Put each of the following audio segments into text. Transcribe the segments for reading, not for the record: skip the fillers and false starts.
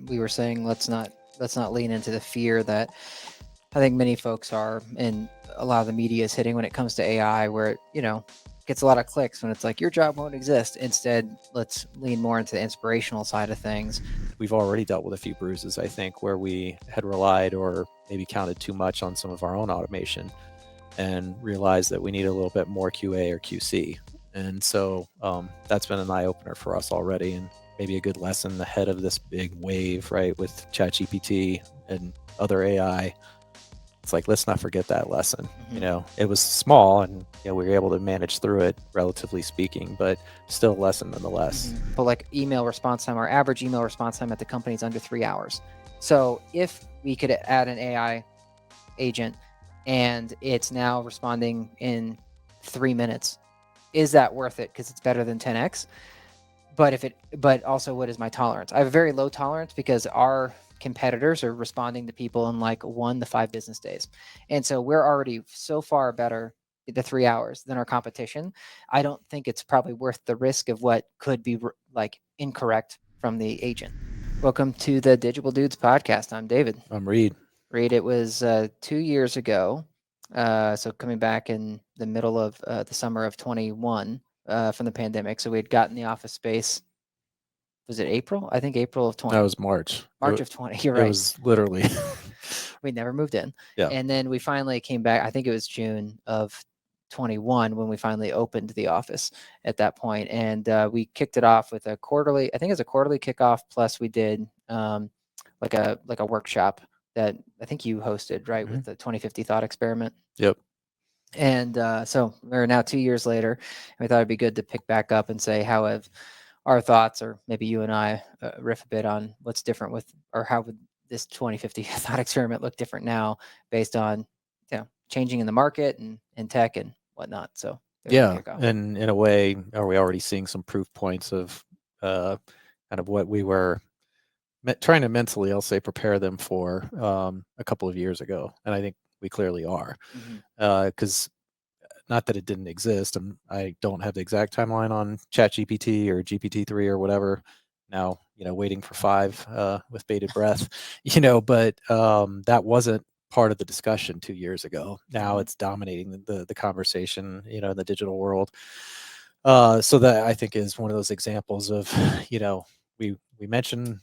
we were saying let's not lean into the fear that I think many folks are, and a lot of the media is hitting when it comes to AI, where it, gets a lot of clicks when it's like your job won't exist. Instead, let's lean more into the inspirational side of things. We've already dealt with a few bruises, I think, where we had relied or maybe counted too much on some of our own automation and realized that we need a little bit more QA or QC. And so that's been an eye-opener for us already, and maybe a good lesson ahead of this big wave, right, with ChatGPT and other AI. It's like, let's not forget that lesson. It was small, and we were able to manage through it, relatively speaking, but still a lesson nonetheless. But like email response time, our average email response time at the company is under 3 hours. So if we could add an AI agent and it's now responding in 3 minutes, is that worth it? Because it's better than 10x. But also, what is my tolerance? I have a very low tolerance because our competitors are responding to people in like 1 to 5 business days. And so we're already so far better the 3 hours than our competition. I don't think it's probably worth the risk of what could be like incorrect from the agent. Welcome to the Digible Dudes Podcast. I'm David. I'm Reid. Reid, it was 2 years ago. So coming back in the middle of the summer of 21 from the pandemic. So we had gotten the office space. Was it April? I think April of 20. That was March. March of 20. You're right. It was literally. We never moved in. Yeah. And then we finally came back. I think it was June of 21 when we finally opened the office at that point. And we kicked it off with a quarterly, I think it was a quarterly kickoff. Plus we did like a workshop that I think you hosted, right? With the 2050 thought experiment. Yep. And so we're now 2 years later, and we thought it'd be good to pick back up and say, how have our thoughts, or maybe you and I riff a bit on what's different with, or how would this 2050 thought experiment look different now based on, changing in the market and tech and whatnot. So yeah, and in a way, are we already seeing some proof points of kind of what we were trying to mentally, I'll say, prepare them for a couple of years ago? And I think we clearly are, because not that it didn't exist, and I don't have the exact timeline on ChatGPT or GPT-3 or whatever. Now, waiting for 5 with bated breath, but that wasn't part of the discussion 2 years ago. Now it's dominating the conversation, in the digital world. So that, I think, is one of those examples of, we mentioned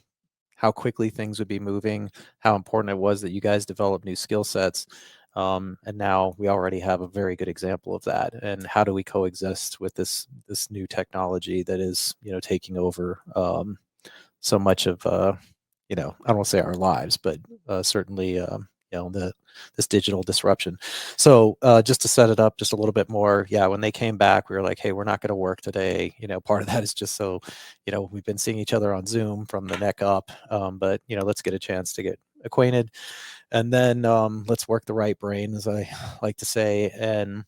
how quickly things would be moving, how important it was that you guys develop new skill sets. And now we already have a very good example of that. And how do we coexist with this new technology that is, taking over so much of, I don't want to say our lives, but certainly, this digital disruption. So just to set it up just a little bit more, when they came back, we were like, hey, we're not going to work today. Part of that is just so, we've been seeing each other on Zoom from the neck up, but let's get a chance to get acquainted. And then let's work the right brain, as I like to say. And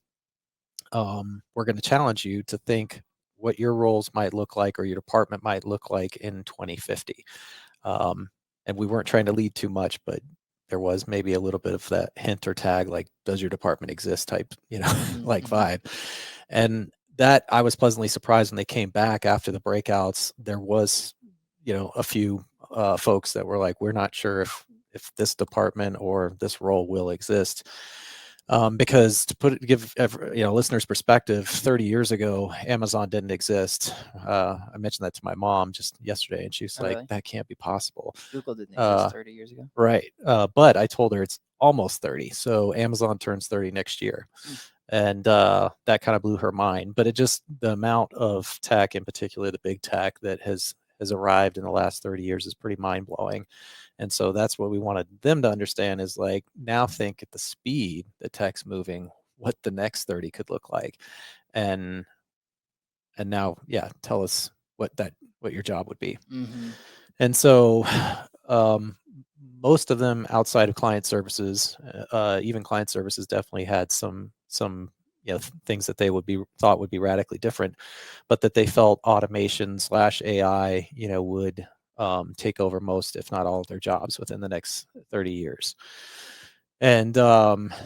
we're going to challenge you to think what your roles might look like, or your department might look like in 2050. And we weren't trying to lead too much, but there was maybe a little bit of that hint or tag, like, does your department exist type, like vibe. And that, I was pleasantly surprised when they came back after the breakouts. There was, a few folks that were like, we're not sure if this department or this role will exist. Because to give listeners perspective, 30 years ago, Amazon didn't exist. I mentioned that to my mom just yesterday, and she was like, really? That can't be possible. Google didn't exist 30 years ago. Right. But I told her it's almost 30. So Amazon turns 30 next year. And that kind of blew her mind. But the amount of tech, in particular, the big tech that has arrived in the last 30 years is pretty mind blowing. And so that's what we wanted them to understand, is like, now think at the speed that tech's moving, what the next 30 could look like. And now, tell us what your job would be. And so most of them, outside of client services, even client services definitely had some things that they thought would be radically different, but that they felt automation / AI, would take over most, if not all, of their jobs within the next 30 years. And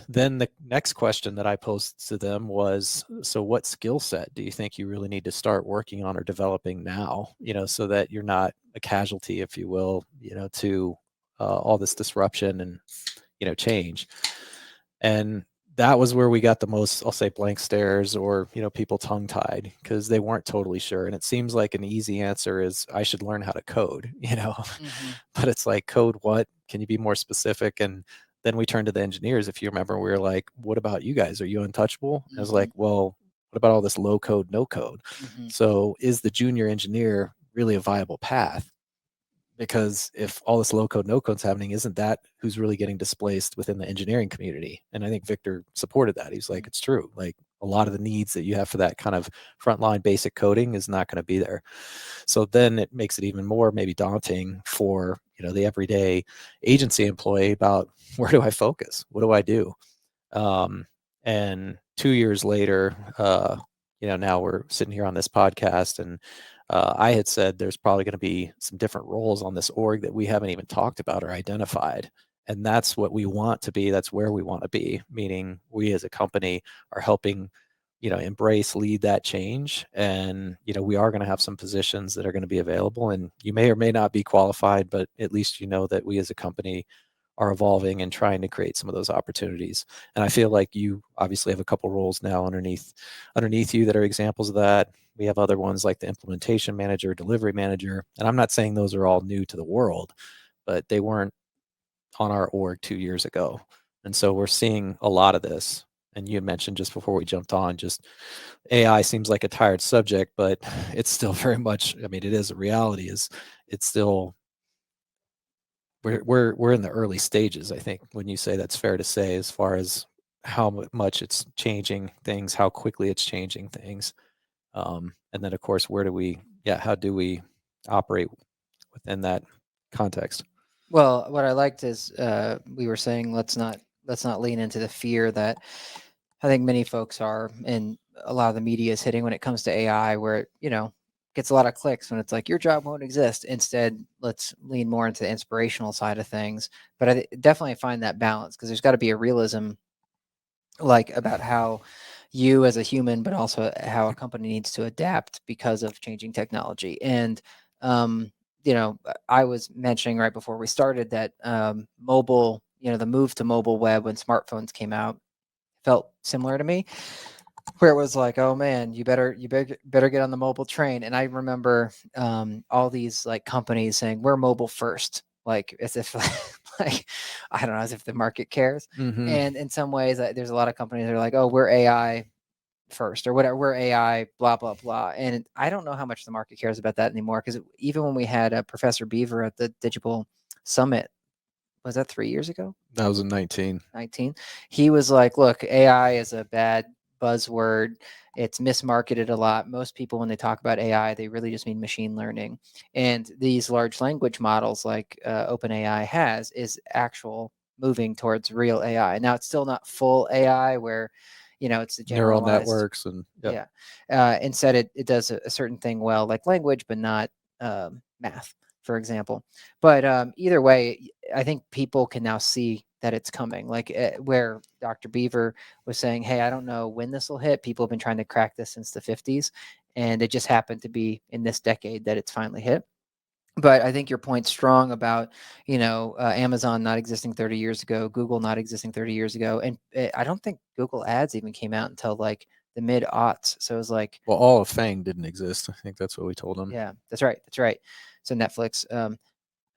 then the next question that I posed to them was, so what skill set do you think you really need to start working on or developing now, so that you're not a casualty, if you will, to all this disruption and, change. And that was where we got the most, I'll say, blank stares or, people tongue tied because they weren't totally sure. And it seems like an easy answer is I should learn how to code, Mm-hmm. but it's like, code what? Can you be more specific? And then we turned to the engineers. If you remember, we were like, what about you guys? Are you untouchable? And I was Mm-hmm. like, well, what about all this low code, no code? Mm-hmm. So is the junior engineer really a viable path? Because if all this low code, no code's happening, isn't that who's really getting displaced within the engineering community? And I think Victor supported that. He's like, it's true. Like a lot of the needs that you have for that kind of frontline basic coding is not going to be there. So then it makes it even more maybe daunting for, the everyday agency employee about where do I focus? What do I do? And 2 years later, now we're sitting here on this podcast, and I had said there's probably going to be some different roles on this org that we haven't even talked about or identified. And that's what we want to be. That's where we want to be, meaning we as a company are helping, embrace, lead that change. And, we are going to have some positions that are going to be available, and you may or may not be qualified, but at least you know that we as a company are evolving and trying to create some of those opportunities. And I feel like you obviously have a couple roles now underneath you that are examples of that. We have other ones like the implementation manager, delivery manager. And I'm not saying those are all new to the world, but they weren't on our org 2 years ago. And so we're seeing a lot of this. And you had mentioned just before we jumped on, just AI seems like a tired subject, but it's still very much, I mean, it is a reality, is it's still, we're in the early stages. I think when you say that's fair to say, as far as how much it's changing things, how quickly it's changing things. And then of course, how do we operate within that context? Well, what I liked is we were saying let's not lean into the fear that I think many folks are, and a lot of the media is hitting when it comes to AI, where it, gets a lot of clicks when it's like your job won't exist. Instead, let's lean more into the inspirational side of things. But definitely find that balance because there's got to be a realism, like about how you as a human, but also how a company needs to adapt because of changing technology. And um, I was mentioning right before we started that mobile, the move to mobile web when smartphones came out felt similar to me, where it was like, oh man, you better get on the mobile train. And I remember all these like companies saying we're mobile first, like as if like I don't know, as if the market cares. Mm-hmm. And in some ways, there's a lot of companies that are like, oh, we're AI first or whatever, we're AI, blah blah blah. And I don't know how much the market cares about that anymore, because even when we had Professor Beaver at the Digible Summit, was that 3 years ago? That was in 19. 19, he was like, look, AI is a bad buzzword. It's mismarketed a lot. Most people, when they talk about AI, they really just mean machine learning. And these large language models like OpenAI has is actual moving towards real AI. Now, it's still not full AI where, it's a Neural generalized. networks and yep. Yeah. Instead, it does a certain thing well, like language, but not math, for example. But either way, I think people can now see that it's coming. Like where Dr. Beaver was saying, hey, I don't know when this will hit. People have been trying to crack this since the 50s. And it just happened to be in this decade that it's finally hit. But I think your point's strong about, Amazon not existing 30 years ago, Google not existing 30 years ago. And I don't think Google Ads even came out until like the mid aughts. So it was like, Well, all of Fang didn't exist. I think that's what we told them. yeah, that's right. That's right. So Netflix.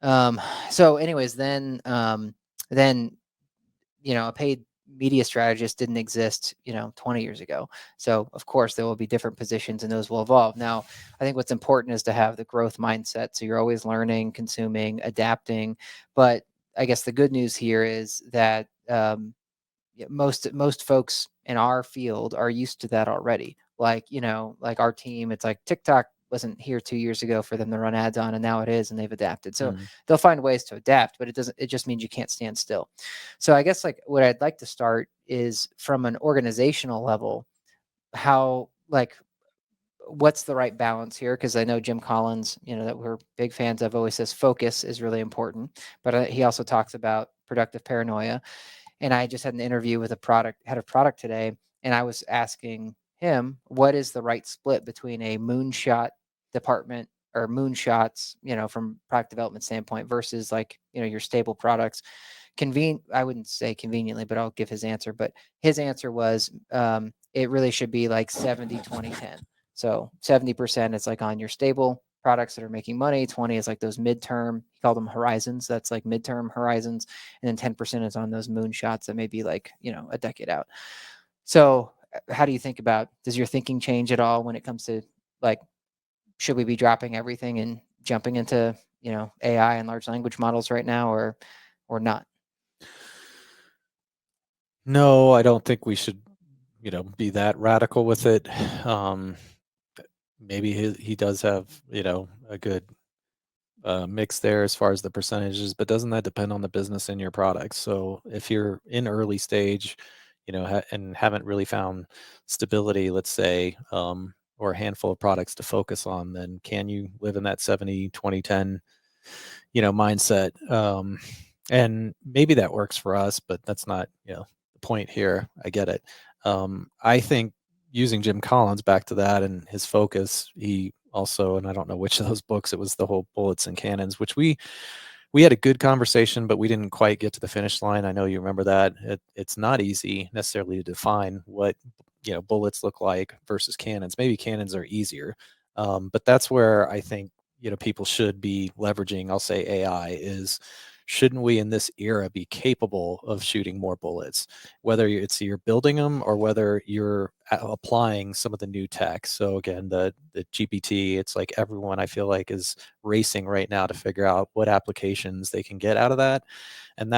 Um, so anyways, then, a paid media strategist didn't exist, 20 years ago. So of course there will be different positions and those will evolve. Now, I think what's important is to have the growth mindset. So you're always learning, consuming, adapting. But I guess the good news here is that most folks in our field are used to that already. Like, like our team, it's like TikTok wasn't here 2 years ago for them to run ads on, and now it is, and they've adapted. So they'll find ways to adapt, but it just means you can't stand still. So I guess like what I'd like to start is from an organizational level, how like what's the right balance here? Because I know Jim Collins, that we're big fans of, always says focus is really important, but he also talks about productive paranoia. And I just had an interview with head of product today, and I was asking him what is the right split between a moonshot department or moonshots, from product development standpoint versus like, your stable products. I wouldn't say conveniently, but I'll give his answer. But his answer was, it really should be like 70-20-10. So 70% is like on your stable products that are making money. 20 is like those midterm, he called them horizons. That's like midterm horizons. And then 10% is on those moonshots that may be like, a decade out. So how do you think does your thinking change at all when it comes to like, should we be dropping everything and jumping into, AI and large language models right now, or not? No, I don't think we should, be that radical with it. Maybe he does have, a good mix there as far as the percentages, but doesn't that depend on the business and your products? So if you're in early stage, and haven't really found stability, let's say, or a handful of products to focus on, then can you live in that 70-20-10, mindset? And maybe that works for us, but that's not, the point here. I get it. I think using Jim Collins, back to that and his focus, he also, and I don't know which of those books, it was the whole bullets and cannons, which we had a good conversation, but we didn't quite get to the finish line. I know you remember that. It's not easy necessarily to define what, bullets look like versus cannons. Maybe cannons are easier, but that's where I think, people should be leveraging, I'll say, AI is, shouldn't we in this era be capable of shooting more bullets, whether it's you're building them or whether you're applying some of the new tech? So again, the GPT, it's like everyone, I feel like, is racing right now to figure out what applications they can get out of that. And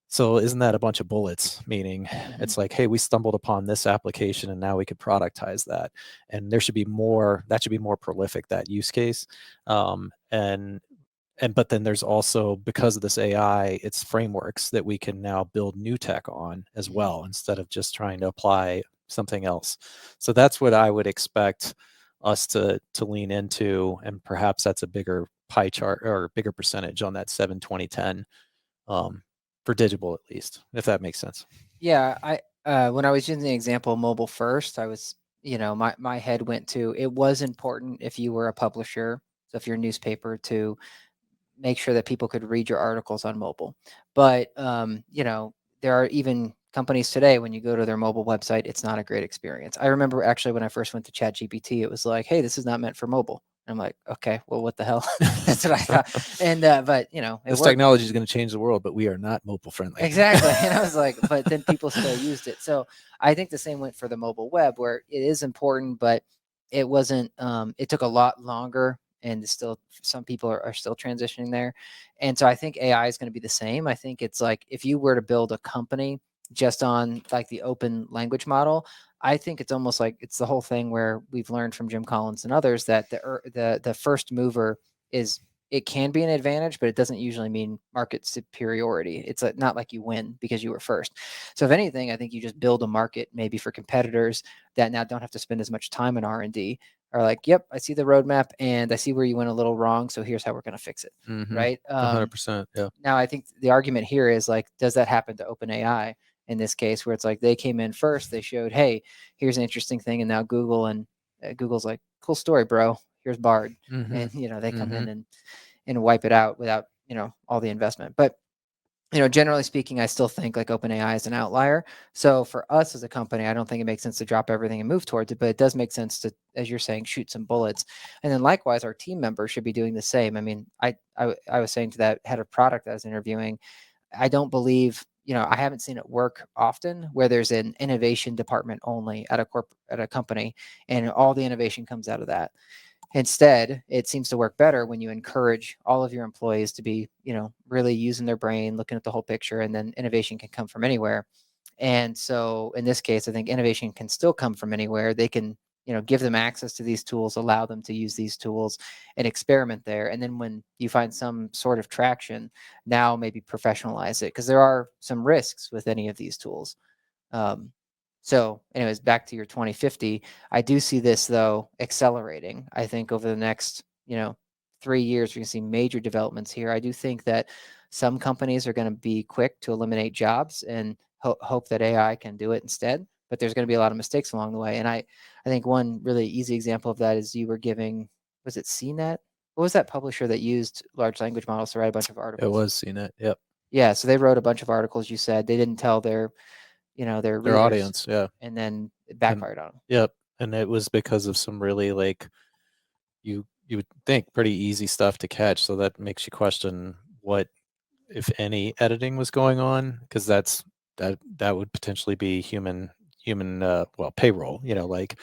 so isn't that a bunch of bullets? Meaning it's like, hey, we stumbled upon this application and now we could productize that. And that should be more prolific, that use case. But then there's also, because of this AI, it's frameworks that we can now build new tech on as well, instead of just trying to apply something else. So that's what I would expect us to lean into, and perhaps that's a bigger pie chart or a bigger percentage on that 7-20-10, for Digible, at least, if that makes sense. Yeah, when I was using the example mobile first, I was, my head went to, it was important if you were a publisher, so if you're a newspaper, to make sure that people could read your articles on mobile. But there are even companies today, when you go to their mobile website, it's not a great experience. I remember actually when I first went to ChatGPT, it was like, hey, this is not meant for mobile. I'm like, okay, well, what the hell? That's what I thought. And but it This worked. technology is going to change the world, but we are not mobile friendly. Exactly. And I was like, but then people still used it. So I think the same went for the mobile web, where it is important, but it wasn't, it took a lot longer, and still some people are still transitioning there. And so I think AI is going to be the same. I think it's like, if you were to build a company just on like the open language model, I think it's almost like it's the whole thing where we've learned from Jim Collins and others that the first mover is, it can be an advantage, but it doesn't usually mean market superiority. It's not like you win because you were first. So if anything, I think you just build a market maybe for competitors that now don't have to spend as much time in R&D, are like, yep, I see the roadmap and I see where you went a little wrong, so here's how we're going to fix it. Right. 100%. Yeah. Now I think the argument here is like, does that happen to OpenAI in this case, where it's like they came in first, they showed, hey, here's an interesting thing, and now Google's like, cool story, bro, here's Bard. And they come in and wipe it out without, all the investment. But, generally speaking, I still think like OpenAI is an outlier. So for us as a company, I don't think it makes sense to drop everything and move towards it, but it does make sense to, as you're saying, shoot some bullets. And then likewise, our team members should be doing the same. I mean, I was saying to that head of product I was interviewing, I don't believe, I haven't seen it work often where there's an innovation department only at a company, and all the innovation comes out of that. Instead, it seems to work better when you encourage all of your employees to be, really using their brain, looking at the whole picture, and then innovation can come from anywhere. And so in this case, I think innovation can still come from anywhere. They can, give them access to these tools, allow them to use these tools and experiment there. And then when you find some sort of traction, now maybe professionalize it, because there are some risks with any of these tools. So anyways, back to your 2050, I do see this though accelerating. I think over the next, 3 years, we're gonna see major developments here. I do think that some companies are going to be quick to eliminate jobs and hope that AI can do it instead. But there's going to be a lot of mistakes along the way. And I think one really easy example of that is you were giving, was it CNET? What was that publisher that used large language models to write a bunch of It articles? was CNET. Yep. Yeah, so they wrote a bunch of articles. You said they didn't tell their their Their readers, audience. Yeah. and then it And backfired on them. yep. And it was because of some really like you would think pretty easy stuff to catch. So that makes you question what, if any, editing was going on, because that would potentially be human well, payroll. Like,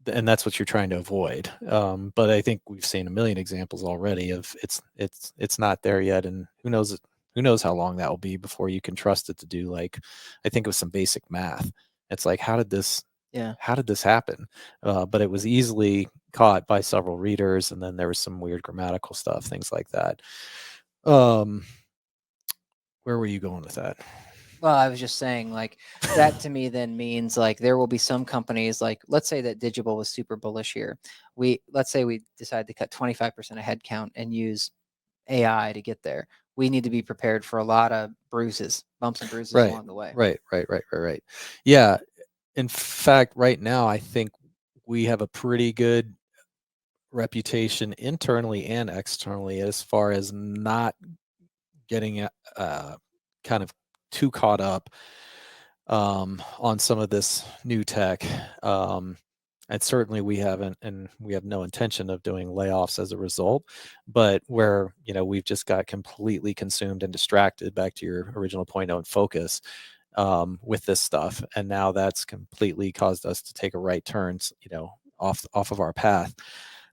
and that's what you're trying to avoid. But I think we've seen a million examples already of it's not there yet, and who knows how long that will be before you can trust it to do, like, I think, with some basic math. It's like, how did this Yeah. happen? But it was easily caught by several readers, and then there was some weird grammatical stuff, things like that. Where were you going with that? Well, I was just saying, like, that to me then means like there will be some companies, like let's say that Digible was super bullish here. Let's say we decide to cut 25% of headcount and use AI to get there. We need to be prepared for a lot of bruises, bumps and bruises Right, along the way. right. Yeah. In fact, right now, I think we have a pretty good reputation internally and externally as far as not getting kind of too caught up on some of this new tech. And certainly we haven't, and we have no intention of doing layoffs as a result. But where we've just got completely consumed and distracted, back to your original point on focus, with this stuff, and now that's completely caused us to take a right turn, off of our path.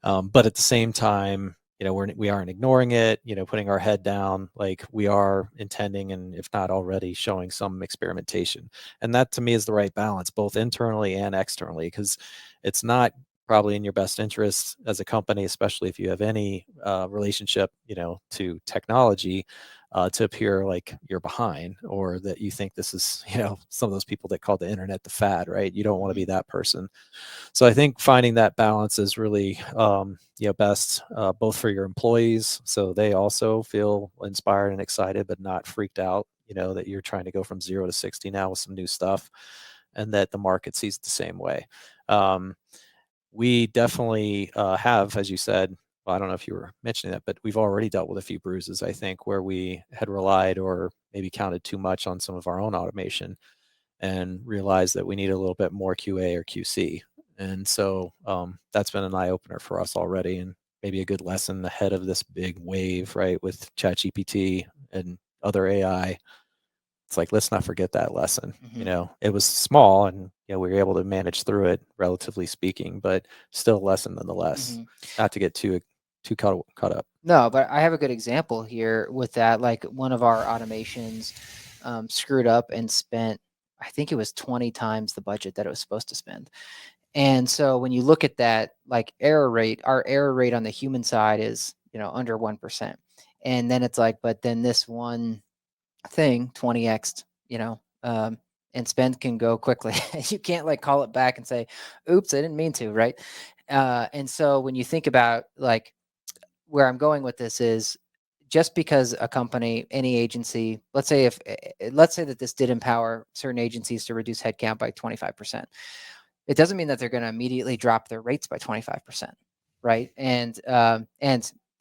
But at the same time, we aren't ignoring it, putting our head down. Like, we are intending, and if not already, showing some experimentation. And that to me is the right balance, both internally and externally, because it's not probably in your best interest as a company, especially if you have any relationship, to technology, to appear like you're behind, or that you think this is, some of those people that call the internet the fad, right? You don't want to be that person. So I think finding that balance is really, best, both for your employees, so they also feel inspired and excited, but not freaked out, that you're trying to go from 0 to 60 now with some new stuff, and that the market sees it the same way. We definitely have, as you said, well, I don't know if you were mentioning that, but we've already dealt with a few bruises, I think, where we had relied or maybe counted too much on some of our own automation and realized that we need a little bit more QA or QC. And so that's been an eye opener for us already, and maybe a good lesson ahead of this big wave, right, with ChatGPT and other AI. It's like, let's not forget that lesson. It was small, and we were able to manage through it, relatively speaking, but still a lesson nonetheless. Not to get too caught up. No, but I have a good example here with that. Like, one of our automations screwed up and spent, I think it was 20 times the budget that it was supposed to spend. And so when you look at that, like, error rate, our error rate on the human side is, under 1%. And then it's like, but then this one thing 20x, and spend can go quickly. You can't like call it back and say, oops, I didn't mean to, right? And so when you think about, like, where I'm going with this is, just because a company, any agency, let's say that this did empower certain agencies to reduce headcount by 25%. It doesn't mean that they're going to immediately drop their rates by 25%, right? And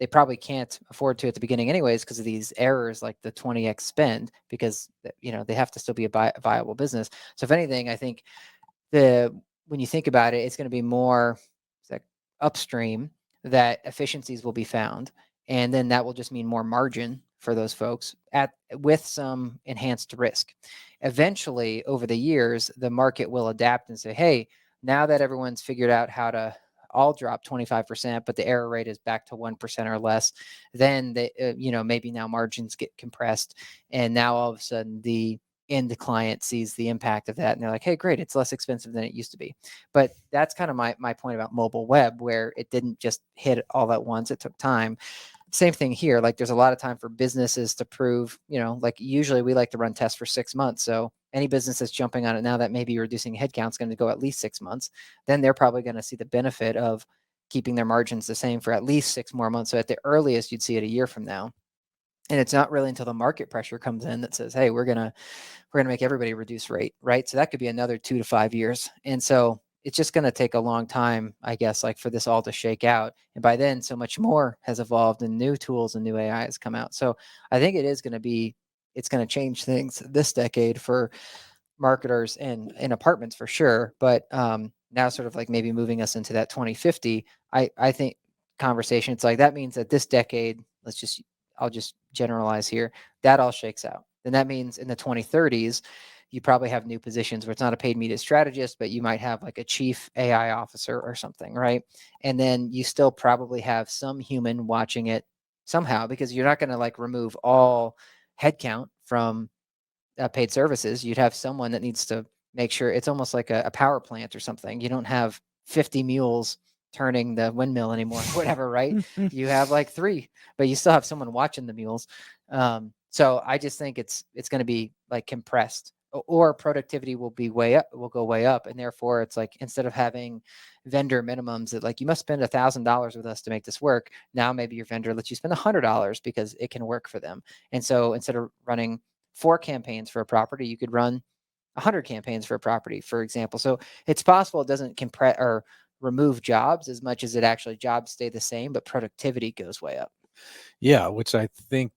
they probably can't afford to at the beginning anyways, because of these errors like the 20x spend, because they have to still be a viable business. So if anything, I think when you think about it, it's going to be more like upstream that efficiencies will be found, and then that will just mean more margin for those folks with some enhanced risk. Eventually, over the years, the market will adapt and say, hey, now that everyone's figured out how to all drop 25%, but the error rate is back to 1% or less, then maybe now margins get compressed, and now all of a sudden the client sees the impact of that, and they're like, hey, great, it's less expensive than it used to be. But that's kind of my point about mobile web, where it didn't just hit all at once. It took time. Same thing here. Like, there's a lot of time for businesses to prove, like usually we like to run tests for 6 months. So any business that's jumping on it now that may be reducing headcount is going to go at least 6 months. Then they're probably going to see the benefit of keeping their margins the same for at least 6 more months. So at the earliest, you'd see it a year from now. And it's not really until the market pressure comes in that says, hey, we're gonna make everybody reduce rate, right? So that could be another 2 to 5 years. And so it's just gonna take a long time, I guess, like for this all to shake out. And by then, so much more has evolved and new tools and new AI has come out. So I think it's gonna change things this decade for marketers and in apartments for sure. But now, sort of like maybe moving us into that 2050, I think conversation. It's like that means that this decade, I'll just generalize here, that all shakes out. Then that means in the 2030s, you probably have new positions where it's not a paid media strategist, but you might have like a chief AI officer or something, right? And then you still probably have some human watching it somehow, because you're not going to like remove all headcount from paid services. You'd have someone that needs to make sure it's almost like a power plant or something. You don't have 50 mules turning the windmill anymore, whatever, right? You have like three, but you still have someone watching the mules. So I just think it's going to be like compressed, or productivity will be way up, will go way up, and therefore it's like instead of having vendor minimums that like you must spend $1,000 with us to make this work, now maybe your vendor lets you spend $100 because it can work for them. And so instead of running 4 campaigns for a property, you could run 100 campaigns for a property, for example. So it's possible it doesn't compress or remove jobs as much as it actually jobs stay the same, but productivity goes way up. Yeah, which I think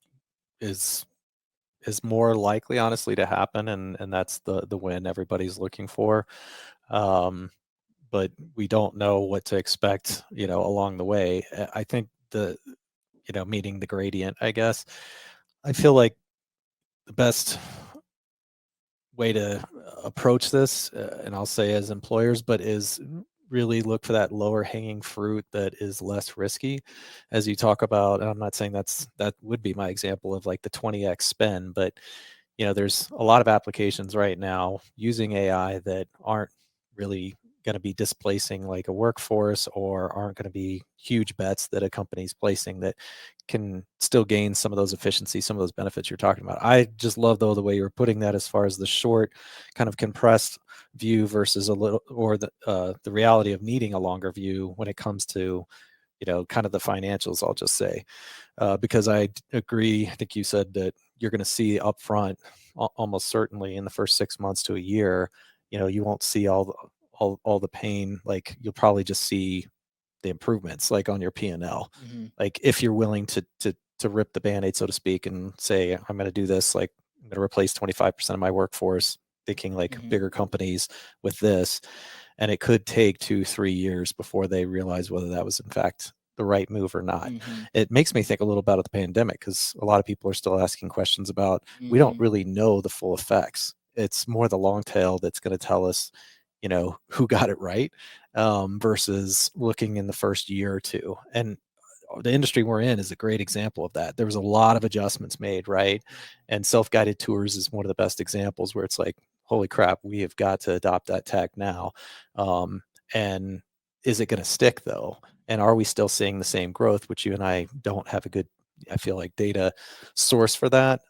is more likely, honestly, to happen, and that's the win everybody's looking for. But we don't know what to expect, along the way. I think meeting the gradient, I guess. I feel like the best way to approach this, and I'll say as employers, but is really look for that lower hanging fruit that is less risky. As you talk about, and I'm not saying that would be my example of like the 20x spend, but there's a lot of applications right now using AI that aren't really going to be displacing like a workforce, or aren't going to be huge bets that a company's placing, that can still gain some of those efficiencies, some of those benefits you're talking about. I just love, though, the way you're putting that as far as the short, kind of compressed view versus a little, or the reality of needing a longer view when it comes to kind of the financials, I'll just say. Because I agree. I think you said that you're going to see upfront, almost certainly in the first 6 months to a year, you won't see all the pain. Like, you'll probably just see the improvements, like on your P&L. Mm-hmm. Like, if you're willing to rip the Band-Aid, so to speak, and say, I'm going to do this, like I'm going to replace 25% of my workforce, thinking like Mm-hmm. bigger companies, with this. And it could take 2-3 years before they realize whether that was in fact the right move or not. Mm-hmm. It makes me think a little about the pandemic, because a lot of people are still asking questions about, we don't Mm-hmm. really know the full effects. It's more the long tail that's going to tell us, who got it right, versus looking in the first year or two. And the industry we're in is a great example of that. There was a lot of adjustments made, right? And self-guided tours is one of the best examples, where it's like, holy crap, we have got to adopt that tech now. And is it going to stick, though? And are we still seeing the same growth, which you and I don't have a good, I feel like, data source for that,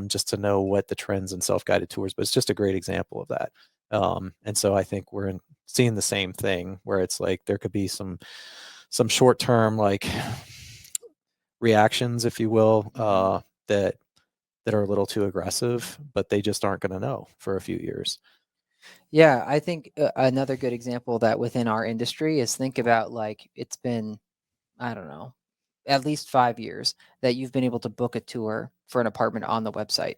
just to know what the trends in self-guided tours, but it's just a great example of that. And so I think we're seeing the same thing, where it's like there could be some short-term, like, reactions, if you will, that are a little too aggressive, but they just aren't going to know for a few years. Yeah, I think another good example of that within our industry is think about like it's been, I don't know, at least 5 years that you've been able to book a tour for an apartment on the website.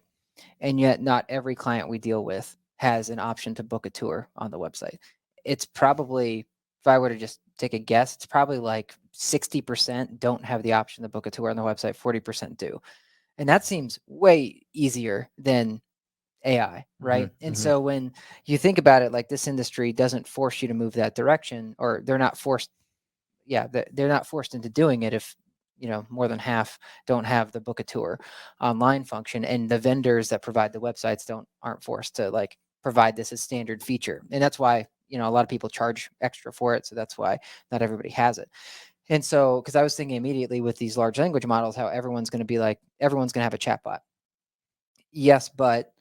And yet, not every client we deal with has an option to book a tour on the website. It's probably, if I were to just take a guess, it's probably like 60% don't have the option to book a tour on the website, 40% do. And that seems way easier than AI, right? And Mm-hmm. so when you think about it, like this industry doesn't force you to move that direction, or they're not forced. Yeah, they're not forced into doing it if more than half don't have the book a tour online function, and the vendors that provide the websites aren't forced to like provide this as standard feature. And that's why a lot of people charge extra for it. So that's why not everybody has it. And so, because I was thinking immediately with these large language models, how everyone's going to have a chatbot. Yes, but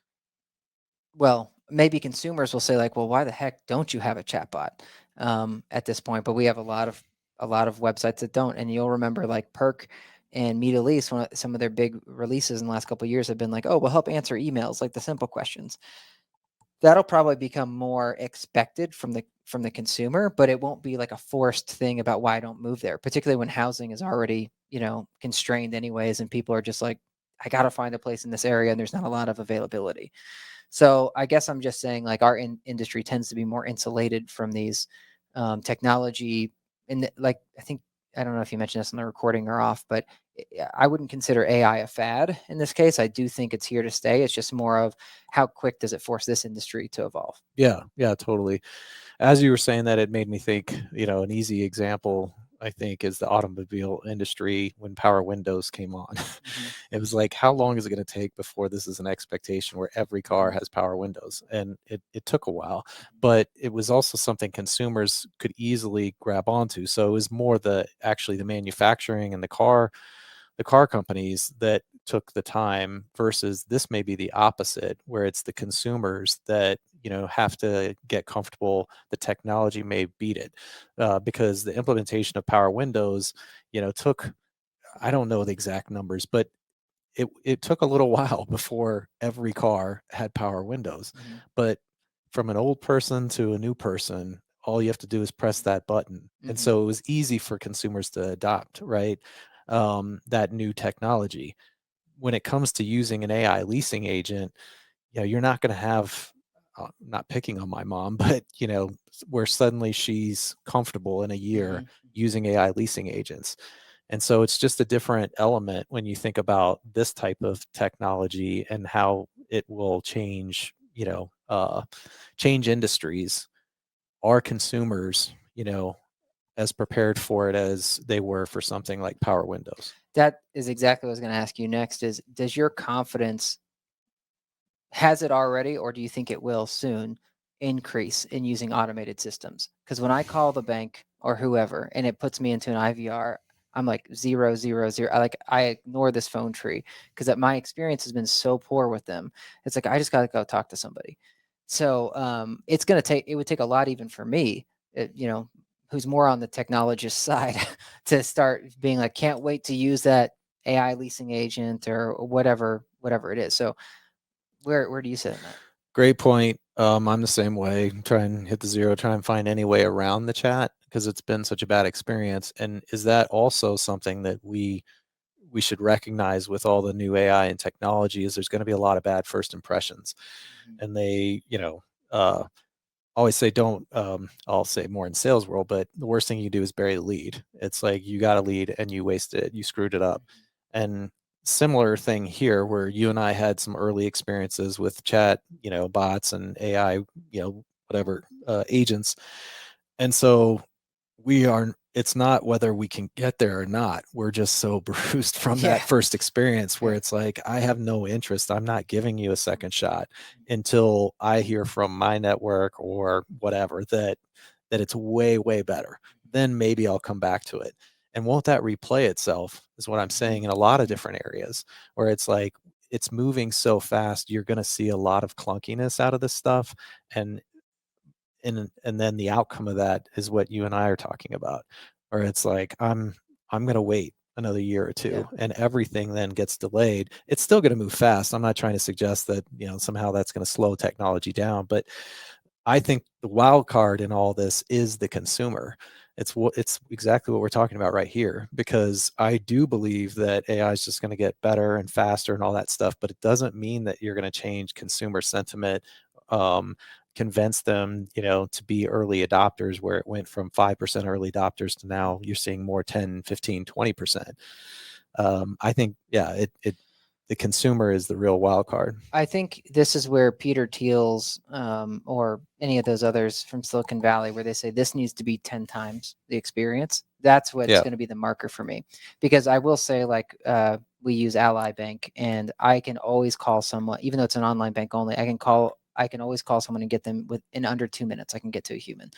well, maybe consumers will say like, well, why the heck don't you have a chatbot at this point? But we have a lot of websites that don't. And you'll remember like Perk And Meet Elise, some of their big releases in the last couple of years have been like, oh, we'll help answer emails, like the simple questions. That'll probably become more expected from the consumer, but it won't be like a forced thing about why I don't move there, particularly when housing is already, constrained anyways, and people are just like, I got to find a place in this area and there's not a lot of availability. So I guess I'm just saying, like, our industry tends to be more insulated from these technology. And like, I don't know if you mentioned this on the recording or off, but I wouldn't consider AI a fad in this case. I do think it's here to stay. It's just more of how quick does it force this industry to evolve? Yeah, totally. As you were saying that, it made me think, an easy example, I think, is the automobile industry when power windows came on. It was like, how long is it going to take before this is an expectation where every car has power windows? And it took a while, but it was also something consumers could easily grab onto. So it was more actually the manufacturing and the car companies that took the time, versus this may be the opposite, where it's the consumers that have to get comfortable. The technology may beat it, because the implementation of power windows took, I don't know the exact numbers, but it took a little while before every car had power windows. But from an old person to a new person, all you have to do is press that button. And so it was easy for consumers to adopt, right? That new technology. When it comes to using an AI leasing agent, you're not going to have, not picking on my mom, but where suddenly she's comfortable in a year using AI leasing agents. And so it's just a different element when you think about this type of technology and how it will change, change industries. Are consumers, as prepared for it as they were for something like power windows? That is exactly what I was going to ask you next. Does your confidence, has it already, or do you think it will soon, increase in using automated systems? Because when I call the bank or whoever and it puts me into an IVR, I'm like 000. I ignore this phone tree because my experience has been so poor with them. It's like I just got to go talk to somebody. So it would take a lot even for me, who's more on the technologist side, to start being like, can't wait to use that AI leasing agent or whatever it is. So where do you sit in that? Great point. I'm the same way. Try and hit the zero, try and find any way around the chat because it's been such a bad experience. And is that also something that we should recognize with all the new AI and technology? Is there's going to be a lot of bad first impressions, and they, always say don't. I'll say more in sales world, but the worst thing you do is bury the lead. It's like you got a lead and you wasted it, you screwed it up, and similar thing here where you and I had some early experiences with chat, bots and AI, whatever, agents. And so it's not whether we can get there or not. We're just so bruised from that first experience where it's like, I have no interest. I'm not giving you a second shot until I hear from my network or whatever that it's way, way better. Then maybe I'll come back to it. And won't that replay itself is what I'm saying in a lot of different areas where it's like, it's moving so fast. You're going to see a lot of clunkiness out of this stuff. And then the outcome of that is what you and I are talking about, where it's like, I'm going to wait another year or two and everything then gets delayed. It's still going to move fast. I'm not trying to suggest that, somehow that's going to slow technology down, but I think the wild card in all this is the consumer. It's exactly what we're talking about right here, because I do believe that AI is just going to get better and faster and all that stuff, but it doesn't mean that you're going to change consumer sentiment, convince them, to be early adopters, where it went from 5% early adopters to now you're seeing more 10, 15, 20%. I think, the consumer is the real wild card. I think this is where Peter Thiel's or any of those others from Silicon Valley, where they say this needs to be 10 times the experience. That's what's going to be the marker for me. Because I will say, like, we use Ally Bank, and I can always call someone, even though it's an online bank only, I can always call someone and get them in under 2 minutes. I can get to a human,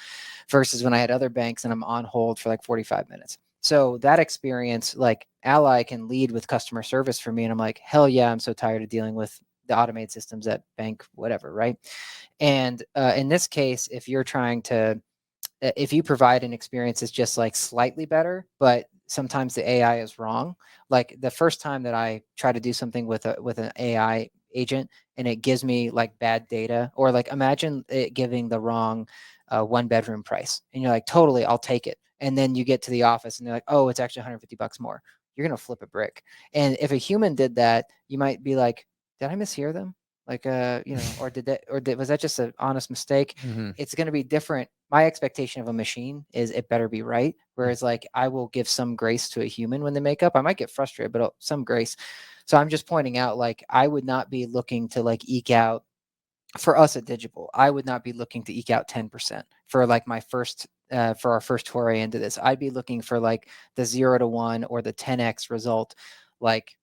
versus when I had other banks and I'm on hold for like 45 minutes. So that experience, like, Ally can lead with customer service for me. And I'm like, hell yeah, I'm so tired of dealing with the automated systems at bank, whatever. Right. And in this case, if you provide an experience that's just like slightly better, but sometimes the AI is wrong. Like the first time that I try to do something with an AI agent and it gives me like bad data, or like imagine it giving the wrong 1 bedroom price, and you're like, totally, I'll take it. And then you get to the office and they're like, oh, it's actually $150 more. You're gonna flip a brick. And if a human did that, you might be like, did I mishear them? Like, or was that just an honest mistake? Mm-hmm. It's going to be different. My expectation of a machine is it better be right. Whereas, like, I will give some grace to a human when they make up. I might get frustrated, but some grace. So I'm just pointing out, like, I would not be looking to like eke out for us at Digible. I would not be looking to eke out 10% for like my first. For our first foray into this, I'd be looking for like the 0 to 1 or the 10x result. Like,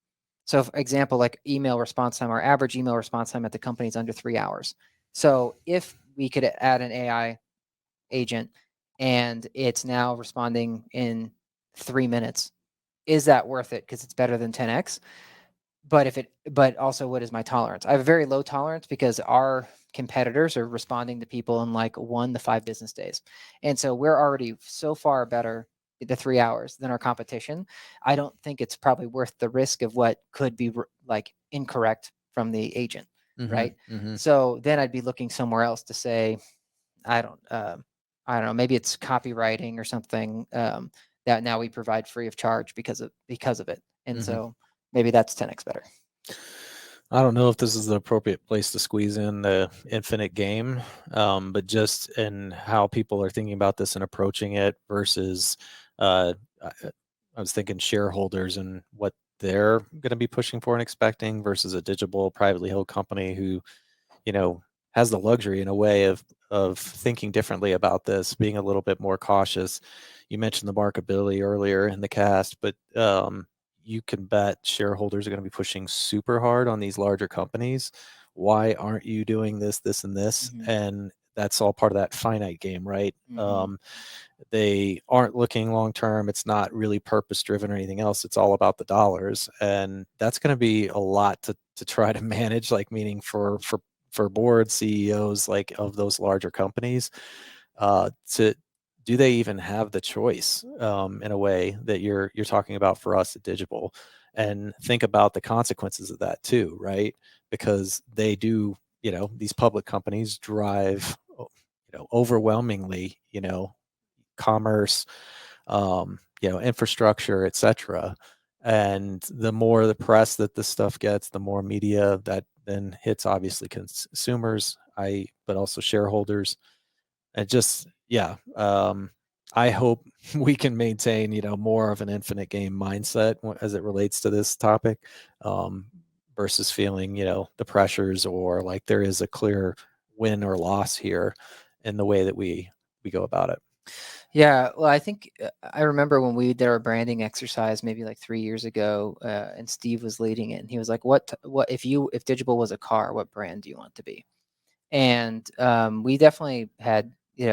so for example, like email response time, our average email response time at the company is under 3 hours. So if we could add an AI agent and it's now responding in 3 minutes, is that worth it? Because it's better than 10x. But also, what is my tolerance? I have a very low tolerance because our competitors are responding to people in like 1 to 5 business days. And so we're already so far better the 3 hours than our competition. I don't think it's probably worth the risk of what could be like incorrect from the agent. Mm-hmm. Right. Mm-hmm. So then I'd be looking somewhere else to say, I don't, I don't know, maybe it's copywriting or something that now we provide free of charge because of it. And Mm-hmm. so maybe that's 10x better. I don't know if this is the appropriate place to squeeze in the infinite game, but just in how people are thinking about this and approaching it versus, I I was thinking shareholders and what they're going to be pushing for and expecting versus a digital privately held company who, you know, has the luxury in a way of thinking differently about this, being a little bit more cautious. You mentioned the marketability earlier in the cast, but you can bet shareholders are going to be pushing super hard on these larger companies. Why aren't you doing this, this, and this? Mm-hmm. And that's all part of that finite game, right? Mm-hmm. They aren't looking long term. It's not really purpose driven or anything else. It's all about the dollars, and that's going to be a lot to try to manage. Like meaning for board CEOs like of those larger companies, to do they even have the choice in a way that you're talking about for us at Digital, and think about the consequences of that too, right? Because they do, these public companies drive, overwhelmingly, commerce, infrastructure, etc. And the more the press that this stuff gets, the more media that then hits obviously consumers, but also shareholders. And just yeah, I hope we can maintain more of an infinite game mindset as it relates to this topic, um, versus feeling the pressures or like there is a clear win or loss here in the way that we go about it. Yeah, well, I think I remember when we did our branding exercise maybe like 3 years ago, and Steve was leading it, and he was like, "What if Digital was a car? What brand do you want to be?" And we definitely had, we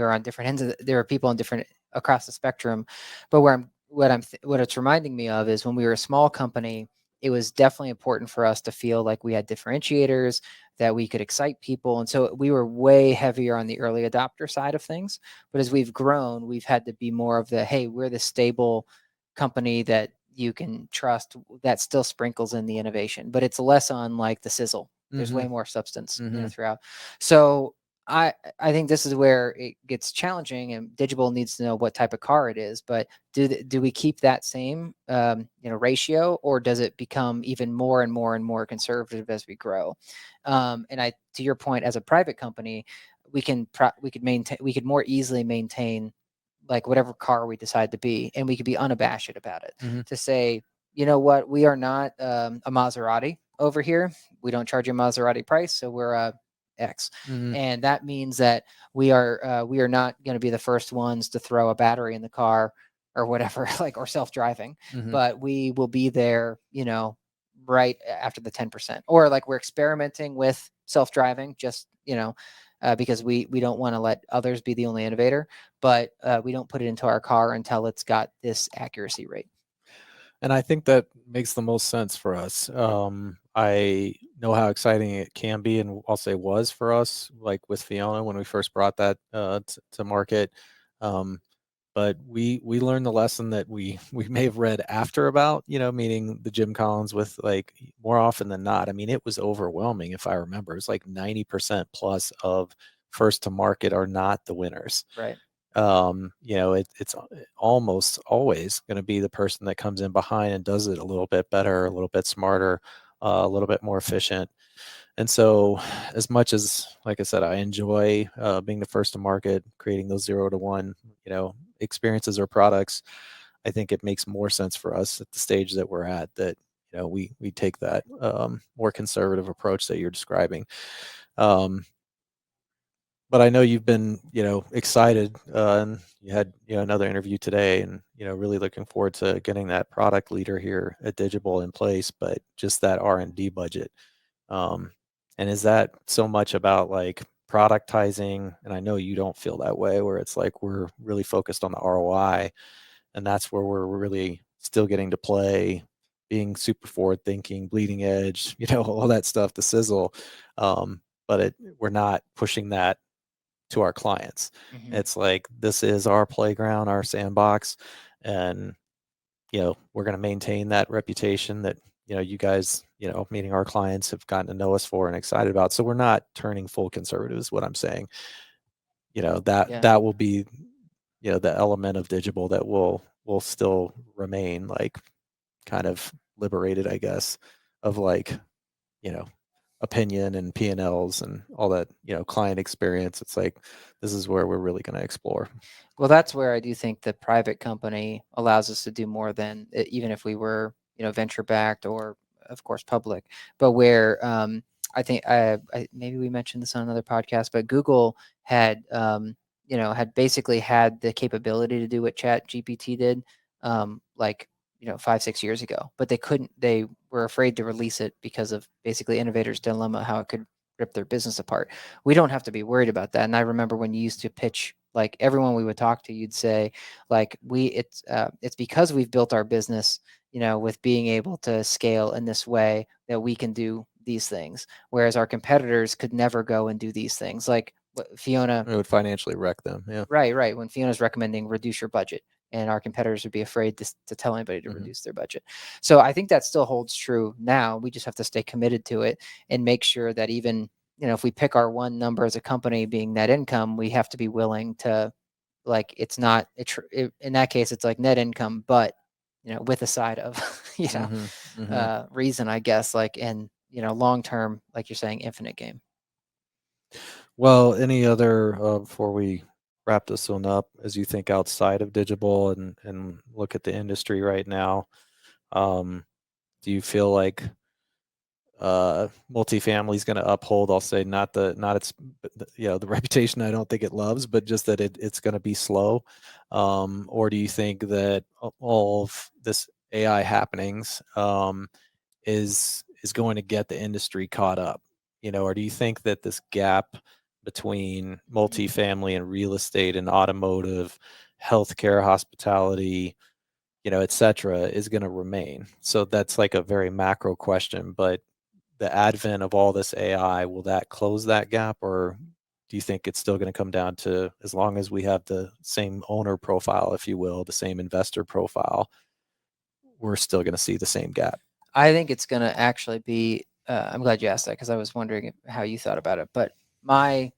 were on different ends there were people on different across the spectrum, but what it's reminding me of is when we were a small company, it was definitely important for us to feel like we had differentiators, that we could excite people, and so we were way heavier on the early adopter side of things. But as we've grown, we've had to be more of the, hey, we're the stable company that you can trust, that still sprinkles in the innovation, but it's less on like the sizzle. There's Mm-hmm. way more substance, Mm-hmm. throughout. So I think this is where it gets challenging, and Digital needs to know what type of car it is. But do we keep that same ratio, or does it become even more and more and more conservative as we grow? And to your point, as a private company, we could more easily maintain like whatever car we decide to be, and we could be unabashed about it, Mm-hmm. to say, you know what, we are not a Maserati over here. We don't charge you a Maserati price, so we're X. Mm-hmm. And that means that we are not going to be the first ones to throw a battery in the car or whatever, like, or self-driving, Mm-hmm. but we will be there, right after the 10%. Or like we're experimenting with self-driving, just because we don't want to let others be the only innovator, but we don't put it into our car until it's got this accuracy rate. And I think that makes the most sense for us. I know how exciting it can be, and I'll say was for us, like with Fiona when we first brought that to market. Um, but we learned the lesson that we may have read after about, meaning the Jim Collins with like more often than not. I mean, it was overwhelming if I remember. It's like 90% plus of first to market are not the winners. Right. It's almost always going to be the person that comes in behind and does it a little bit better, a little bit smarter, a little bit more efficient. And so, as much as, like I said, I enjoy being the first to market, creating those 0 to 1, experiences or products, I think it makes more sense for us at the stage that we're at that we take that more conservative approach that you're describing. But I know you've been, excited, and you had, another interview today, and really looking forward to getting that product leader here at Digible in place. But just that R&D budget, um, and is that so much about like productizing? And I know you don't feel that way, where it's like we're really focused on the ROI, and that's where we're really still getting to play, being super forward thinking, bleeding edge, all that stuff, the sizzle. But we're not pushing that to our clients. Mm-hmm. It's like this is our playground, our sandbox, and we're going to maintain that reputation that you guys, meaning our clients, have gotten to know us for and excited about. So we're not turning full conservative, is what I'm saying. That will be the element of Digible that will still remain like kind of liberated, I guess, of like opinion and P&Ls and all that, client experience. It's like, this is where we're really going to explore. Well, that's where I do think the private company allows us to do more than even if we were, venture backed or, of course, public. But where I think maybe we mentioned this on another podcast, but Google had had basically had the capability to do what Chat GPT did, like 5-6 years ago, but they couldn't. They were afraid to release it because of basically innovators' dilemma, how it could rip their business apart. We don't have to be worried about that. And I remember when you used to pitch, like everyone we would talk to, you'd say, like it's because we've built our business, with being able to scale in this way that we can do these things, whereas our competitors could never go and do these things. Like Fiona, it would financially wreck them. Yeah. Right. When Fiona's recommending reduce your budget, and our competitors would be afraid to tell anybody to reduce their budget. So I think that still holds true now. We just have to stay committed to it and make sure that even, if we pick our one number as a company being net income, we have to be willing to, like, it's not, in that case, it's like net income, but, with a side of, reason, I guess, like, and, long term, like you're saying, infinite game. Well, any other, before we wrap this one up, as you think outside of Digible and look at the industry right now, do you feel like multifamily is going to uphold, I'll say, not its the reputation I don't think it loves, but just that it's going to be slow, or do you think that all of this AI happenings is going to get the industry caught up, or do you think that this gap between multifamily and real estate and automotive, healthcare, hospitality, et cetera, is going to remain? So that's like a very macro question, but the advent of all this AI, will that close that gap, or do you think it's still going to come down to, as long as we have the same owner profile, if you will, the same investor profile, we're still going to see the same gap? I think it's going to actually be, I'm glad you asked that, because I was wondering how you thought about it. But my,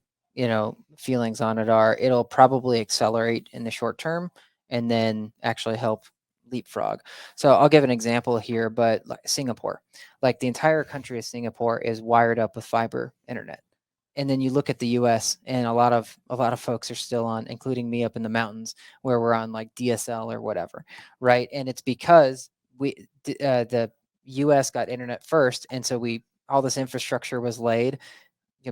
feelings on it are, it'll probably accelerate in the short term and then actually help leapfrog. So I'll give an example here, but like Singapore, like the entire country of Singapore is wired up with fiber internet. And then you look at the US, and a lot of folks are still on, including me up in the mountains, where we're on like DSL or whatever, right? And it's because the US got internet first, and so all this infrastructure was laid,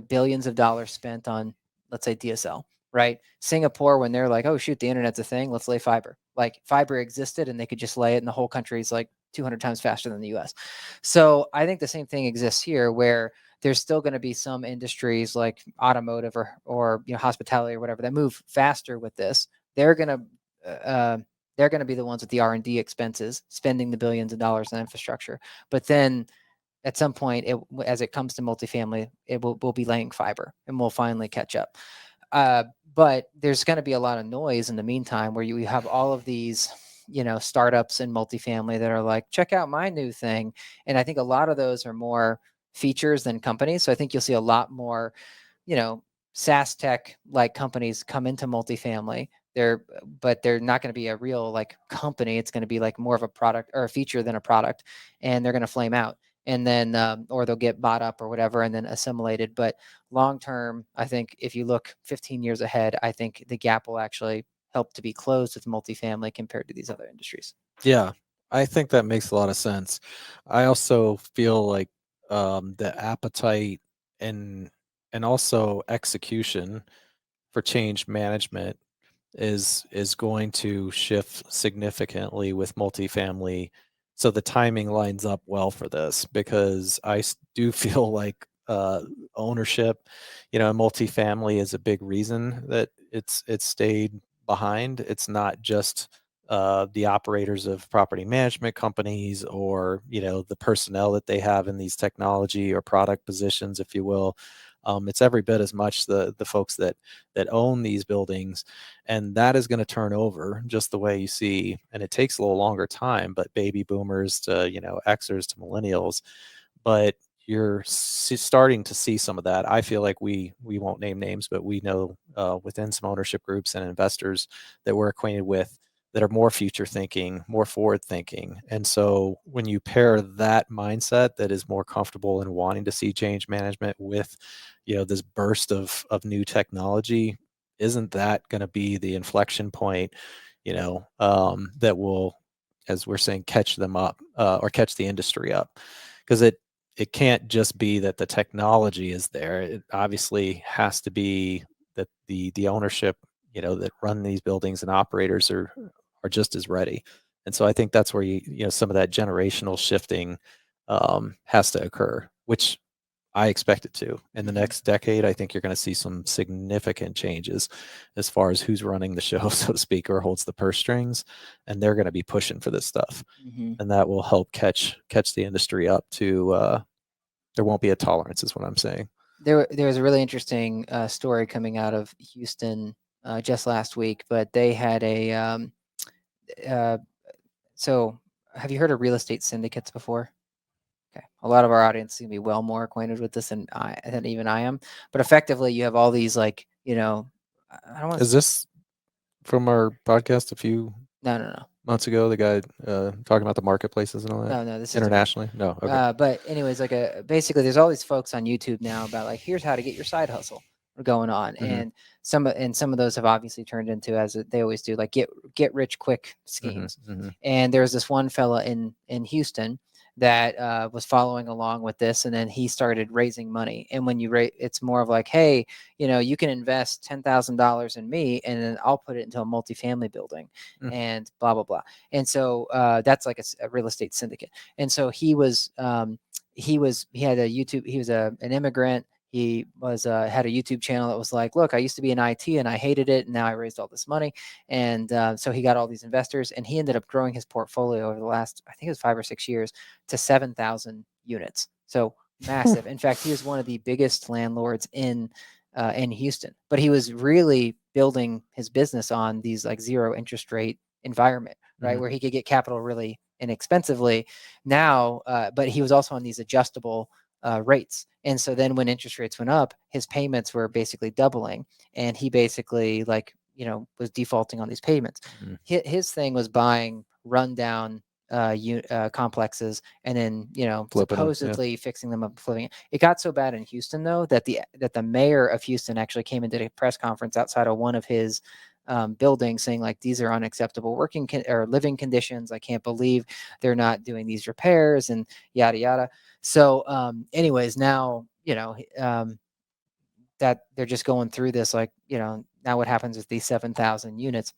billions of dollars spent on, let's say, DSL, right? Singapore, when they're like, oh shoot, the internet's a thing, let's lay fiber. Like fiber existed and they could just lay it, and the whole country is like 200 times faster than the US. So I think the same thing exists here, where there's still going to be some industries like automotive or hospitality or whatever that move faster with this. They're going to be the ones with the R&D expenses, spending the billions of dollars on infrastructure. But then at some point, as it comes to multifamily, we'll be laying fiber, and we'll finally catch up. But there's going to be a lot of noise in the meantime where you have all of these, startups in multifamily that are like, check out my new thing. And I think a lot of those are more features than companies. So I think you'll see a lot more, you know, SaaS tech like companies come into multifamily. But they're not going to be a real like company. It's going to be like more of a product or a feature than a product, and they're going to flame out. And then, or they'll get bought up or whatever, and then assimilated. But long term, I think if you look 15 years ahead, I think the gap will actually help to be closed with multifamily compared to these other industries. Yeah, I think that makes a lot of sense. I also feel like the appetite and also execution for change management is going to shift significantly with multifamily. So the timing lines up well for this because do feel like ownership, in multifamily is a big reason that it's stayed behind. It's not just the operators of property management companies or the personnel that they have in these technology or product positions, if you will. It's every bit as much the folks that own these buildings, and that is going to turn over just the way you see. And it takes a little longer time, but baby boomers to Xers to millennials, but you're starting to see some of that. I feel like we won't name names, but we know within some ownership groups and investors that we're acquainted with that are more future thinking, more forward thinking. And so when you pair that mindset that is more comfortable in wanting to see change management with, this burst of new technology, isn't that going to be the inflection point, that will, as we're saying, catch them up or catch the industry up? Because it can't just be that the technology is there. It obviously has to be that the ownership, that run these buildings and operators are just as ready. And so I think that's where some of that generational shifting has to occur, which I expect it to. In the next decade, I think you're going to see some significant changes as far as who's running the show, so to speak, or holds the purse strings, and they're going to be pushing for this stuff, and that will help catch the industry up to. There won't be a tolerance, is what I'm saying. There was a really interesting story coming out of Houston just last week, but they had so have you heard of real estate syndicates before? Okay. A lot of our audience is gonna be well more acquainted with this than even I am. But effectively, you have all these like, I don't want Is to. this from our podcast a few No. months ago? The guy talking about the marketplaces and all that No, this is different. internationally? No, okay. But anyways, like basically, there's all these folks on YouTube now about like, here's how to get your side hustle going on, and some of those have obviously turned into, as they always do, like get rich quick schemes. And there was this one fella in Houston that was following along with this, and then he started raising money. And when you rate, it's more of like, hey, you can invest $10,000 in me, and then I'll put it into a multifamily building, and blah blah blah. And so that's like a real estate syndicate. And so he had a YouTube. He was an immigrant. He was had a YouTube channel that was like, look, I used to be in IT and I hated it, and now I raised all this money. And so he got all these investors, and he ended up growing his portfolio over the last, I think it was 5 or 6 years, to 7,000 units. So massive. In fact, he was one of the biggest landlords in Houston. But he was really building his business on these like zero interest rate environment, right, where he could get capital really inexpensively. Now, but he was also on these adjustable rates. And so then when interest rates went up, his payments were basically doubling, and he basically was defaulting on these payments. His thing was buying rundown complexes and then supposedly fixing them up, flipping it. It got so bad in Houston though that the mayor of Houston actually came and did a press conference outside of one of his buildings saying like, these are unacceptable working or living conditions. I can't believe they're not doing these repairs and yada yada. So anyways, now that they're just going through this, like, now what happens with these 7,000 units.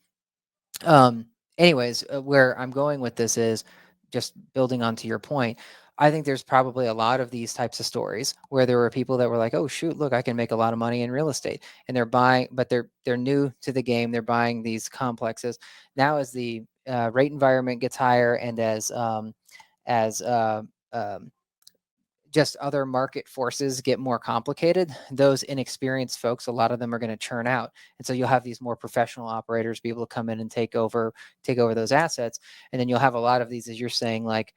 Anyways, where I'm going with this is just building onto your point. I think there's probably a lot of these types of stories where there were people that were like, oh shoot, look, I can make a lot of money in real estate, and they're buying, but they're new to the game. They're buying these complexes. Now as the rate environment gets higher, and as just other market forces get more complicated, those inexperienced folks, a lot of them are going to churn out. And so you'll have these more professional operators be able to come in and take over those assets. And then you'll have a lot of these, as you're saying, like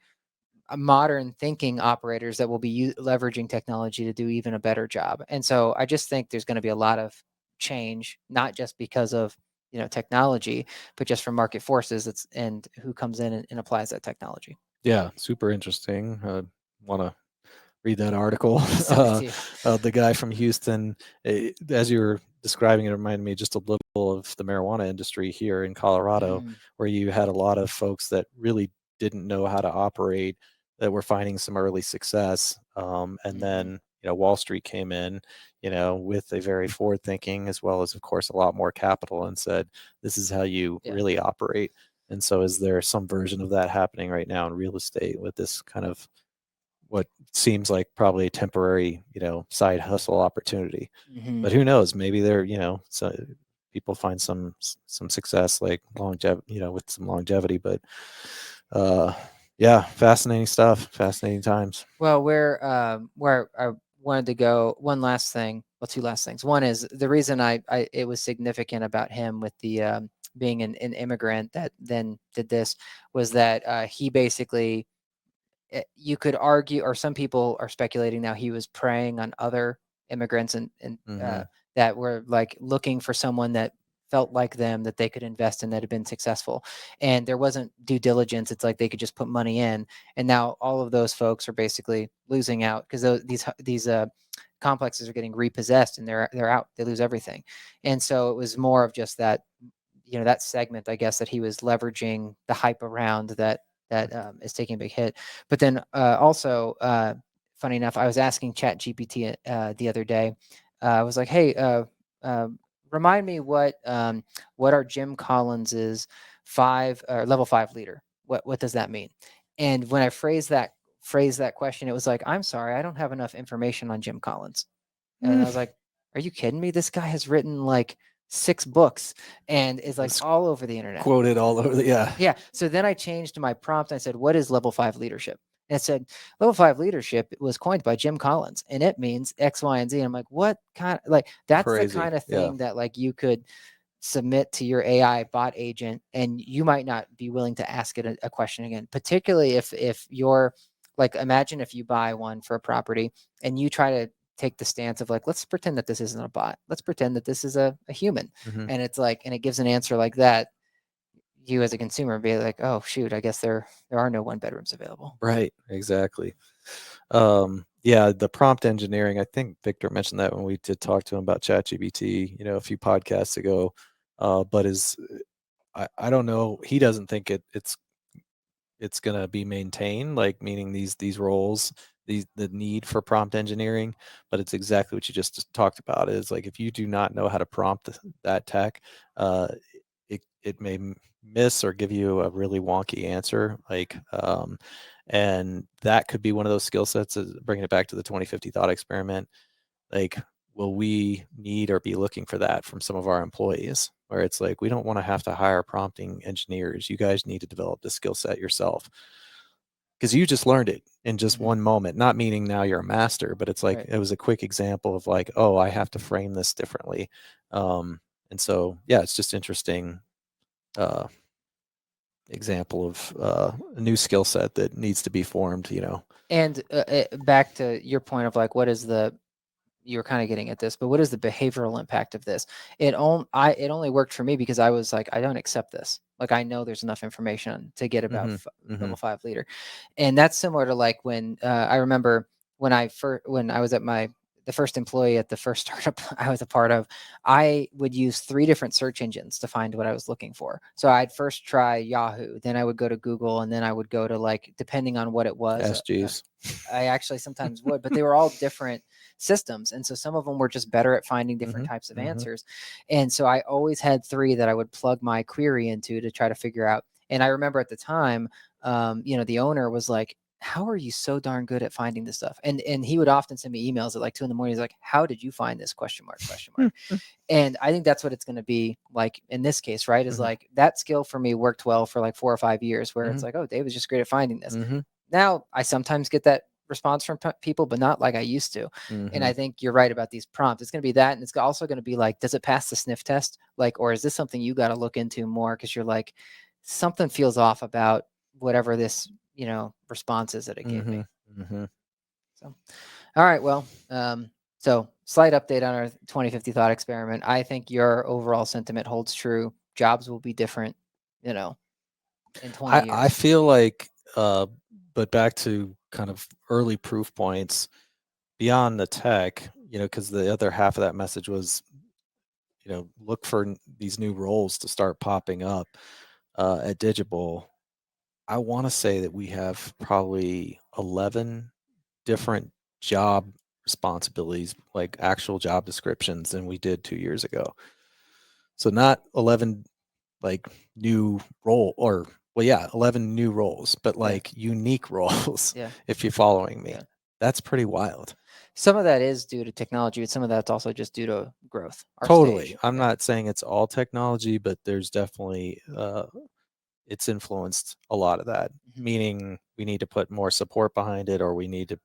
modern thinking operators that will be leveraging technology to do even a better job. And so I just think there's going to be a lot of change, not just because of technology, but just from market forces and who comes in and applies that technology. Yeah, super interesting. Want to read that article. The guy from Houston, as you were describing it, reminded me just a little of the marijuana industry here in Colorado, where you had a lot of folks that really didn't know how to operate, that were finding some early success. And then, Wall Street came in, with a very forward thinking, as well as, of course, a lot more capital, and said, this is how you really operate. And so is there some version of that happening right now in real estate with this kind of what seems like probably a temporary, side hustle opportunity? But who knows? Maybe they're, so people find some success, like longevity, with some longevity. But yeah, fascinating stuff, fascinating times. Well, where I wanted to go, two last things. One is the reason it was significant about him with the being an immigrant that then did this was that he basically, you could argue, or some people are speculating now, he was preying on other immigrants and that were like looking for someone that felt like them that they could invest in, that had been successful, and there wasn't due diligence. It's like they could just put money in, and now all of those folks are basically losing out because these complexes are getting repossessed and they're out. They lose everything. And so it was more of just that, that segment, I guess, that he was leveraging the hype around that is taking a big hit. But then also, funny enough, I was asking ChatGPT the other day. I was like, hey, remind me what are Jim Collins's level 5 leader? What does that mean? And when I phrased that question, it was like, I'm sorry, I don't have enough information on Jim Collins. And I was like, are you kidding me? This guy has written like 6 books and is like all over the internet. Quoted all over Yeah. So then I changed my prompt. I said, what is level 5 leadership? And it said, level 5 leadership was coined by Jim Collins and it means X, Y, and Z. And I'm like, what kind of, like, that's crazy. The kind of thing that like you could submit to your AI bot agent and you might not be willing to ask it a question again, particularly if you're like, imagine if you buy one for a property and you try to take the stance of like, let's pretend that this isn't a bot. Let's pretend that this is a human. And it's like, and it gives an answer like that. You as a consumer be like, oh shoot, I guess there are no 1-bedrooms available. Right. Exactly. Yeah, the prompt engineering, I think Victor mentioned that when we did talk to him about ChatGPT, a few podcasts ago. But I don't know, he doesn't think it's going to be maintained, like meaning these roles, the need for prompt engineering. But it's exactly what you just talked about, is like, if you do not know how to prompt that tech, it may miss or give you a really wonky answer, like and that could be one of those skill sets, bringing it back to the 2050 thought experiment. Like, will we need or be looking for that from some of our employees, where it's like, we don't want to have to hire prompting engineers. You guys need to develop the skill set yourself, because you just learned it in just one moment, not meaning now you're a master, but it's like, it was a quick example of like, oh, I have to frame this differently. And so, yeah, it's just interesting example of a new skill set that needs to be formed, And back to your point of like, what is you're kind of getting at this, but what is the behavioral impact of this? It only worked for me because I was like, I don't accept this. Like, I know there's enough information to get about level 5 leader. And that's similar to like when I remember when I was at the first employee at the first startup I was a part of, I would use 3 different search engines to find what I was looking for. So I'd first try Yahoo, then I would go to Google, and then I would go to, like, depending on what it was, I actually sometimes would, but they were all different systems. And so some of them were just better at finding different types of answers. And so I always had 3 that I would plug my query into to try to figure out. And I remember at the time, the owner was like, how are you so darn good at finding this stuff? And he would often send me emails at like 2 a.m. He's like, how did you find this ? And I think that's what it's going to be like in this case, right? Is like, that skill for me worked well for like 4 or 5 years, where it's like, oh, David's just great at finding this. Now I sometimes get that response from people, but not like I used to. And Mhm. I think you're right about these prompts. It's going to be that, and it's also going to be like, does it pass the sniff test? Like, or is this something you got to look into more because you're like, something feels off about whatever this response is that it gave me. Mhm. Mhm. So, all right, well, so slight update on our 2050 thought experiment. I think your overall sentiment holds true. Jobs will be different, in 20 years. I feel like, but back to kind of early proof points beyond the tech, because the other half of that message was, look for these new roles to start popping up at Digible. I want to say that we have probably 11 different job responsibilities, like actual job descriptions, than we did 2 years ago. So not 11 like new role or well, yeah, 11 new roles, but like unique roles. Yeah. If you're following me, Yeah. that's pretty wild. Some of that is due to technology, but some of that's also just due to growth. Our Totally. stage. I'm Yeah. not saying it's all technology, but there's definitely it's influenced a lot of that. Mhm. Meaning we need to put more support behind it, or we need to,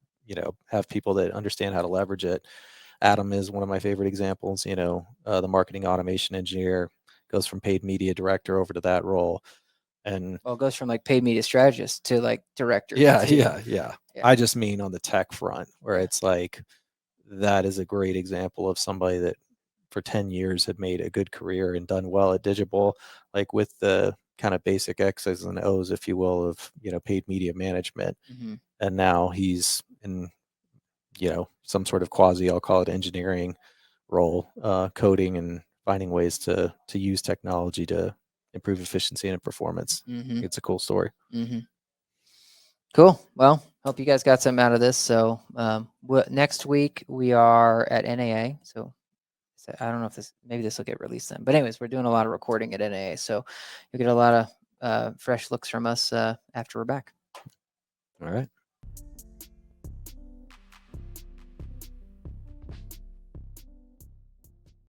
have people that understand how to leverage it. Adam is one of my favorite examples. The marketing automation engineer goes from paid media director over to that role. And Well, it goes from like paid media strategist to like director. yeah, VP. yeah. Yeah. I just mean on the tech front, where Yeah. it's like that is a great example of somebody that for 10 years had made a good career and done well at Digible, like with the kind of basic X's and O's, if you will, of paid media management. Mhm. And now he's in some sort of quasi, I'll call it engineering role, coding and finding ways to use technology to improve efficiency and performance. Mhm. It's a cool story. Mhm. Cool. Well, hope you guys got something out of this. So, next week we are at NAA. So I don't know if maybe this will get released then. But anyways, we're doing a lot of recording at NAA, so you'll get a lot of fresh looks from us after we're back. All right.